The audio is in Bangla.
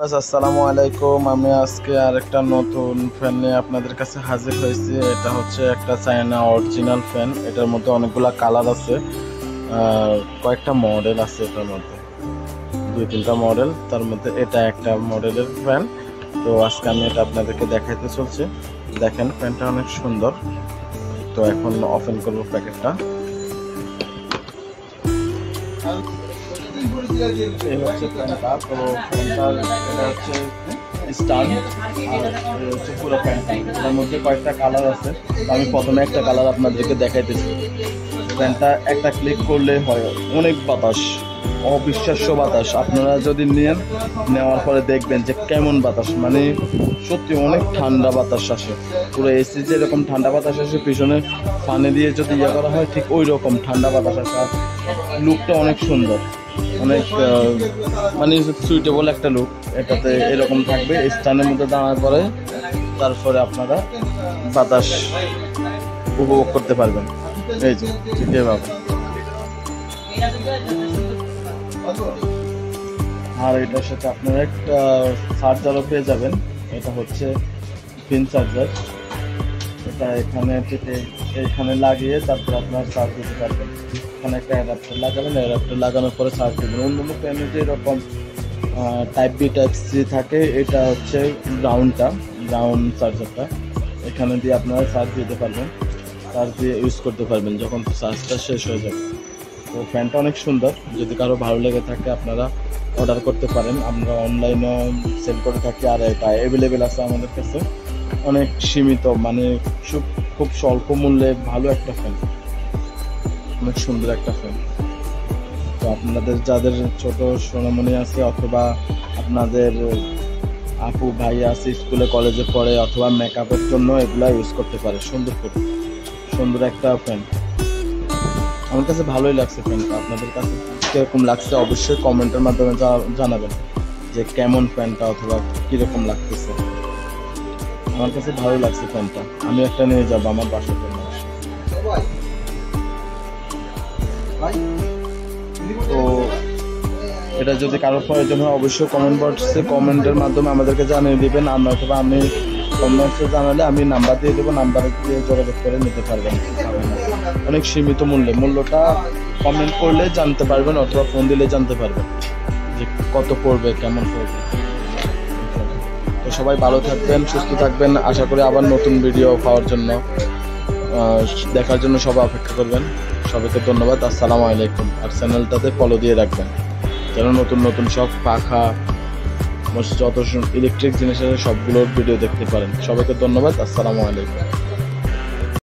আসসালামু আলাইকুম। আমি আজকে আরেকটা নতুন ফ্যান নিয়ে আপনাদের কাছে হাজির হয়েছি। এটা হচ্ছে একটা চায়না অরিজিনাল ফ্যান। এটার মধ্যে অনেকগুলা কালার আছে, কয়েকটা মডেল আছে। এটার মধ্যে 2-3টা মডেল, তার মধ্যে এটা একটা মডেলের ফ্যান। তো আজকে আমি এটা আপনাদেরকে দেখাইতে চলছি। দেখেন ফ্যানটা অনেক সুন্দর। তো এখন ওপেন করবো প্যাকেটটা। এই হচ্ছে ফ্যানটা। তো ফ্যানটার এটা হচ্ছে স্টার্ট আর হচ্ছে পুরো ফ্যানটা। এটার মধ্যে কয়েকটা কালার আছে। আমি প্রথমে একটা কালার আপনাদেরকে দেখাইতেছি। ফ্যানটা একটা ক্লিক করলে হয় অনেক বাতাস, অবিশ্বাস্য বাতাস। আপনারা যদি নেওয়ার পরে দেখবেন যে কেমন বাতাস, মানে সত্যি অনেক ঠান্ডা বাতাস আসে। পুরো এসি যেরকম ঠান্ডা বাতাস আসে, পিছনে পানি দিয়ে যদি ইয়ে করা হয় ঠিক ওই রকম ঠান্ডা বাতাস আসে। আর লুকটা অনেক সুন্দর, অনেক মানে সুইটেবল একটা লুক। এটাতে এরকম থাকবে, স্ট্যান্ডের মধ্যে দাঁড়ানোর পরে তারপরে আপনারা বাতাস উপভোগ করতে পারবেন। এই যে ঠিক এভাবে। আর এটার সাথে আপনারা একটা চার্জারও পেয়ে যাবেন। এটা হচ্ছে পিন চার্জার। এটা এখানে লাগিয়ে তারপর আপনার চার্জ দিতে পারবেন। এখানে একটা অ্যাডাপ্টার লাগাবেন, অ্যাডাপ্টার লাগানোর পরে চার্জ দেবেন। অন্য ফ্যানে যে এরকম টাইপ বি টাইপ সি থাকে, এটা হচ্ছে গ্রাউন্ড চার্জারটা। এখানে দিয়ে আপনারা চার্জ দিতে পারবেন, চার্জ দিয়ে ইউজ করতে পারবেন যখন চার্জটা শেষ হয়ে যাবে। তো ফ্যানটা অনেক সুন্দর। যদি কারো ভালো লেগে থাকে আপনারা অর্ডার করতে পারেন। আমরা অনলাইনেও সেল করে থাকি, আর এটা অ্যাভেলেবেল আছে আমাদের কাছে। অনেক সীমিত, মানে খুব স্বল্প মূল্যে ভালো একটা ফ্যান, অনেক সুন্দর একটা ফ্যান। তো আপনাদের যাদের ছোট সোনামণি আছে, অথবা আপনাদের আপু ভাই আছে স্কুলে কলেজে পড়ে, অথবা মেকআপের জন্য এগুলা ইউজ করতে পারে। সুন্দর একটা ফ্যান। আমার কাছে ভালোই লাগছে ফ্যানটা। আপনাদের কাছে কিরকম লাগছে অবশ্যই কমেন্টের মাধ্যমে জানাবেন যে কেমন ফ্যানটা, অথবা কিরকম লাগতেছে। আমার কাছে ভালো লাগছে ফ্যানটা। আমি একটা নিয়ে যাবো আমার বাসার জন্য। তো এটা যদি কারোর প্রয়োজন হয় অবশ্যই কমেন্টের মাধ্যমে আমাদেরকে জানিয়ে দিবেন। অথবা আমি কমেন্টসে জানালে আমি নাম্বার দিয়ে দেবো, নাম্বারে দিয়ে যোগাযোগ করে নিতে পারবেন। অনেক সীমিত মূল্যটা কমেন্ট করলে জানতে পারবেন, অথবা ফোন দিলে জানতে পারবেন যে কত পড়বে, কেমন পড়বে। তো সবাই ভালো থাকবেন, সুস্থ থাকবেন। আশা করি আবার নতুন ভিডিও পাওয়ার জন্য, দেখার জন্য সবাই অপেক্ষা করবেন। সবাইকে ধন্যবাদ। আসসালামু আলাইকুম। আর চ্যানেলটাতে ফলো দিয়ে রাখবেন যেন নতুন সব পাখা, যত ইলেকট্রিক জিনিস আছে সবগুলোর ভিডিও দেখতে পারেন। সবাইকে ধন্যবাদ। আসসালামু আলাইকুম।